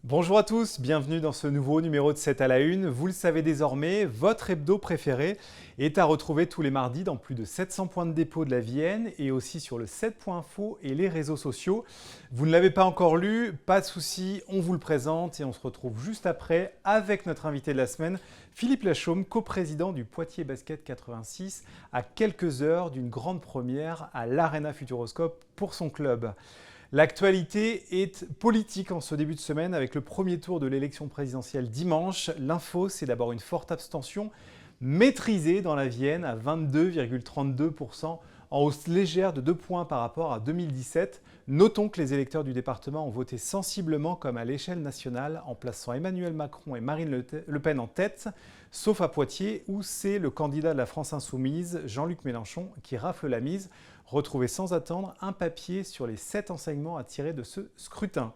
Bonjour à tous, bienvenue dans ce nouveau numéro de 7 à la une. Vous le savez désormais, votre hebdo préféré est à retrouver tous les mardis dans plus de 700 points de dépôt de la Vienne et aussi sur le 7.info et les réseaux sociaux. Vous ne l'avez pas encore lu, pas de souci, on vous le présente et on se retrouve juste après avec notre invité de la semaine, Philippe Lachaume, coprésident du Poitiers Basket 86, à quelques heures d'une grande première à l'Arena Futuroscope pour son club. L'actualité est politique en ce début de semaine avec le premier tour de l'élection présidentielle dimanche. L'info, c'est d'abord une forte abstention maîtrisée dans la Vienne à 22,32%, en hausse légère de 2 points par rapport à 2017. Notons que les électeurs du département ont voté sensiblement comme à l'échelle nationale en plaçant Emmanuel Macron et Marine Le Pen en tête, sauf à Poitiers où c'est le candidat de la France Insoumise, Jean-Luc Mélenchon, qui rafle la mise. Retrouvez sans attendre un papier sur les 7 enseignements à tirer de ce scrutin.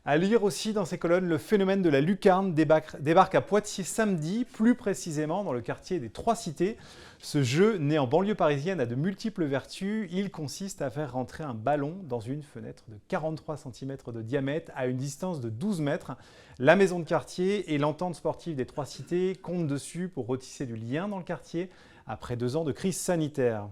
À lire aussi dans ces colonnes, le phénomène de la lucarne débarque à Poitiers samedi, plus précisément dans le quartier des Trois Cités. Ce jeu, né en banlieue parisienne, a de multiples vertus. Il consiste à faire rentrer un ballon dans une fenêtre de 43 cm de diamètre à une distance de 12 mètres. La maison de quartier et l'entente sportive des Trois Cités comptent dessus pour retisser du lien dans le quartier après 2 ans de crise sanitaire.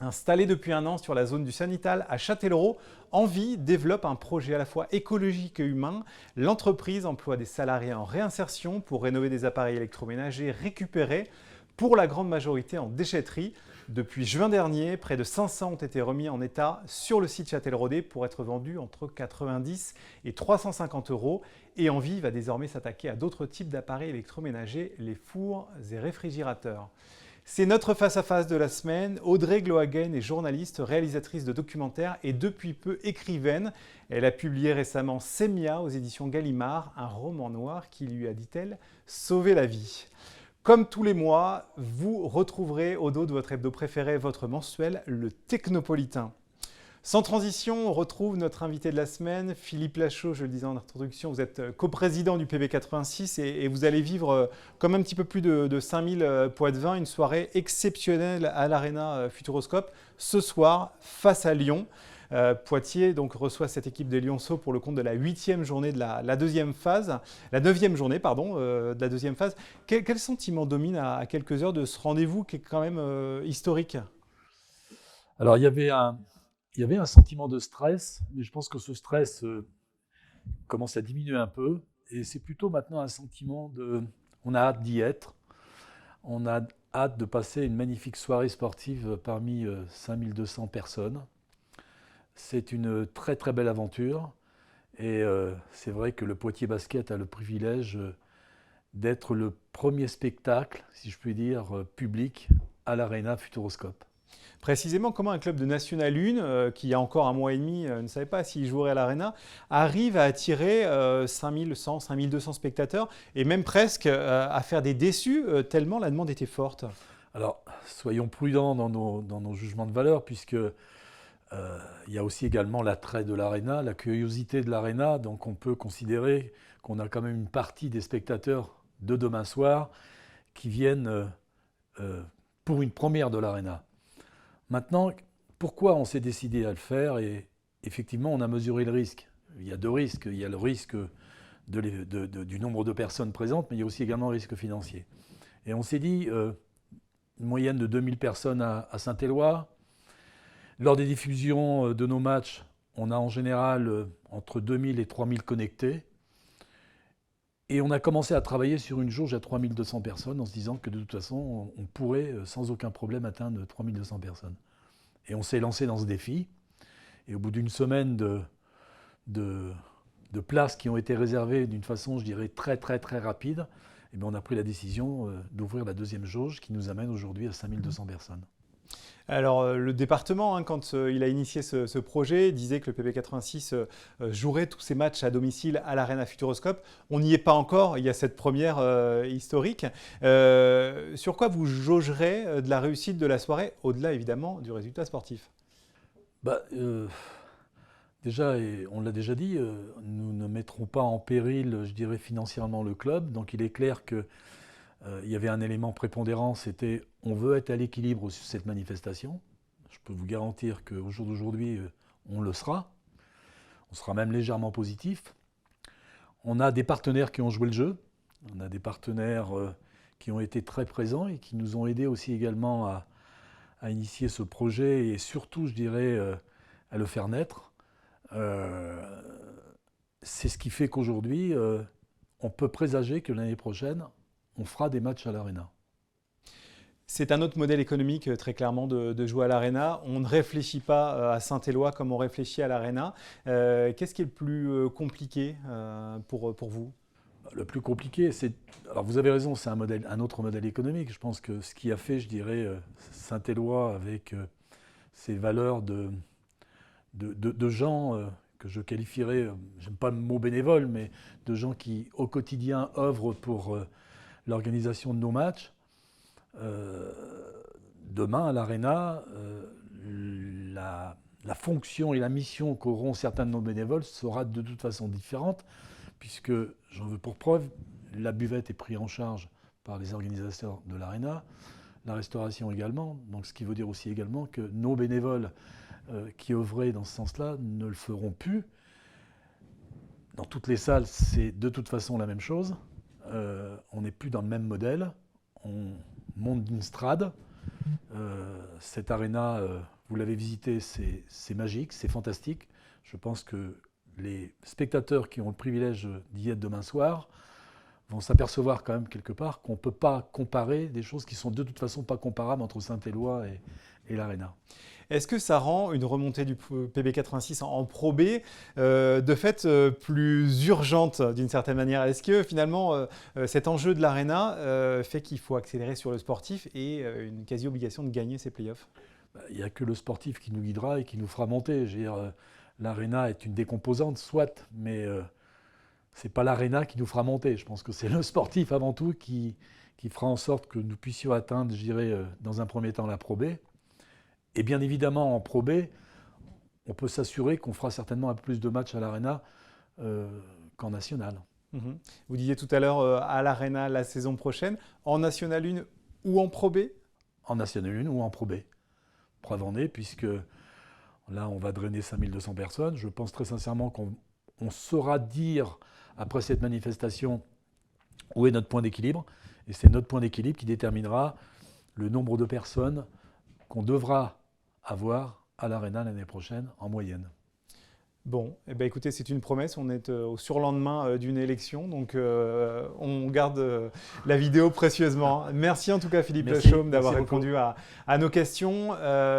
Installé depuis un an sur la zone du Sanital à Châtellerault, Envie développe un projet à la fois écologique et humain. L'entreprise emploie des salariés en réinsertion pour rénover des appareils électroménagers récupérés, pour la grande majorité en déchetterie. Depuis juin dernier, près de 500 ont été remis en état sur le site Châtelleraudais pour être vendus entre 90 et 350 euros. Et Envie va désormais s'attaquer à d'autres types d'appareils électroménagers, les fours et réfrigérateurs. C'est notre face-à-face de la semaine. Audrey Glohagen est journaliste, réalisatrice de documentaires et depuis peu écrivaine. Elle a publié récemment Sémia aux éditions Gallimard, un roman noir qui lui a, dit-elle, sauvé la vie. Comme tous les mois, vous retrouverez au dos de votre hebdo préféré, votre mensuel, le Technopolitain. Sans transition, on retrouve notre invité de la semaine, Philippe Lachaud. Je le disais en introduction, vous êtes coprésident du PB86 et vous allez vivre, comme un petit peu plus de 5000 poids-de-vin, une soirée exceptionnelle à l'Arena Futuroscope ce soir face à Lyon. Poitiers donc reçoit cette équipe des Lyonceaux pour le compte de la 8e journée de la deuxième phase, la 9e journée pardon, de la deuxième phase. Quel sentiment domine à quelques heures de ce rendez-vous qui est quand même historique? Alors, il y avait un sentiment de stress, mais je pense que ce stress commence à diminuer un peu. Et c'est plutôt maintenant un sentiment de... On a hâte d'y être. On a hâte de passer une magnifique soirée sportive parmi 5200 personnes. C'est une très très belle aventure. Et c'est vrai que le Poitiers Basket a le privilège d'être le premier spectacle, si je puis dire, public à l'Arena Futuroscope. Précisément, comment un club de National 1, qui il y a encore un mois et demi ne savait pas s'il jouerait à l'Arena, arrive à attirer 5100, 5200 spectateurs et même presque à faire des déçus tellement la demande était forte. Alors, soyons prudents dans nos jugements de valeur, puisque il y a aussi également l'attrait de l'Arena, la curiosité de l'Arena. Donc, on peut considérer qu'on a quand même une partie des spectateurs de demain soir qui viennent pour une première de l'Arena. Maintenant, pourquoi on s'est décidé à le faire? Et effectivement, on a mesuré le risque. Il y a 2 risques. Il y a le risque du nombre de personnes présentes, mais il y a aussi également le risque financier. Et on s'est dit, une moyenne de 2000 personnes à Saint-Éloi. Lors des diffusions de nos matchs, on a en général entre 2000 et 3000 connectés. Et on a commencé à travailler sur une jauge à 3200 personnes en se disant que de toute façon, on pourrait sans aucun problème atteindre 3200 personnes. Et on s'est lancé dans ce défi. Et au bout d'une semaine de places qui ont été réservées d'une façon, je dirais, très très très rapide, eh bien, on a pris la décision d'ouvrir la deuxième jauge qui nous amène aujourd'hui à 5200 personnes. Alors le département, quand il a initié ce projet, disait que le PB86 jouerait tous ses matchs à domicile à l'Arena Futuroscope. On n'y est pas encore, il y a cette première historique. Sur quoi vous jaugerez de la réussite de la soirée, au-delà évidemment du résultat sportif? Bah, déjà, et on l'a déjà dit, nous ne mettrons pas en péril, je dirais, financièrement le club. Donc il est clair qu'il y avait un élément prépondérant, c'était on veut être à l'équilibre sur cette manifestation. Je peux vous garantir qu'au jour d'aujourd'hui, on le sera. On sera même légèrement positif. On a des partenaires qui ont joué le jeu. On a des partenaires qui ont été très présents et qui nous ont aidés aussi également à initier ce projet et surtout, je dirais, à le faire naître. C'est ce qui fait qu'aujourd'hui, on peut présager que l'année prochaine, on fera des matchs à l'Arena. C'est un autre modèle économique, très clairement, de jouer à l'Arena. On ne réfléchit pas à Saint-Éloi comme on réfléchit à l'Arena. Qu'est-ce qui est le plus compliqué pour vous? Le plus compliqué, c'est... Alors vous avez raison, c'est un autre modèle économique. Je pense que ce qui a fait, je dirais, Saint-Éloi avec ses valeurs de gens que je qualifierais, j'aime pas le mot bénévole, mais de gens qui, au quotidien, œuvrent pour l'organisation de nos matchs. Demain, à l'Arena, la fonction et la mission qu'auront certains de nos bénévoles sera de toute façon différente, puisque, j'en veux pour preuve, la buvette est prise en charge par les organisateurs de l'Arena, la restauration également, donc ce qui veut dire aussi également que nos bénévoles qui œuvraient dans ce sens-là ne le feront plus. Dans toutes les salles, c'est de toute façon la même chose. On n'est plus dans le même modèle. On monte d'une strade. Cette Arena, vous l'avez visité, c'est magique, c'est fantastique. Je pense que les spectateurs qui ont le privilège d'y être demain soir vont s'apercevoir quand même quelque part qu'on ne peut pas comparer des choses qui sont de toute façon pas comparables entre Saint-Éloi et l'Arena. Est-ce que ça rend une remontée du PB86 en Pro B de fait plus urgente d'une certaine manière? Est-ce que finalement cet enjeu de l'Arena fait qu'il faut accélérer sur le sportif et une quasi-obligation de gagner ces playoffs? Il n'y a que le sportif qui nous guidera et qui nous fera monter. Je veux dire, l'Arena est une des composantes, soit, mais ce n'est pas l'Arena qui nous fera monter. Je pense que c'est le sportif avant tout qui fera en sorte que nous puissions atteindre, je dirais, dans un premier temps la Pro B. Et bien évidemment, en Pro B, on peut s'assurer qu'on fera certainement un peu plus de matchs à l'Arena qu'en National. Vous disiez tout à l'heure à l'Arena la saison prochaine, en National 1 ou en Pro B? En National 1 ou en Pro B. Preuve en est, puisque là, on va drainer 5200 personnes. Je pense très sincèrement qu'on saura dire, après cette manifestation, où est notre point d'équilibre. Et c'est notre point d'équilibre qui déterminera le nombre de personnes qu'on devra avoir à l'Arena l'année prochaine en moyenne. Bon, eh bien, écoutez, c'est une promesse. On est au surlendemain d'une élection, donc on garde la vidéo précieusement. Merci en tout cas Philippe Chaume d'avoir répondu à nos questions.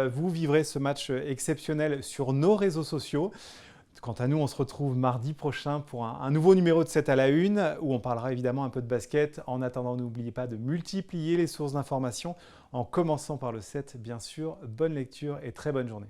Vous vivrez ce match exceptionnel sur nos réseaux sociaux. Quant à nous, on se retrouve mardi prochain pour un nouveau numéro de 7 à la 1 où on parlera évidemment un peu de basket. En attendant, n'oubliez pas de multiplier les sources d'informations en commençant par le 7, bien sûr. Bonne lecture et très bonne journée.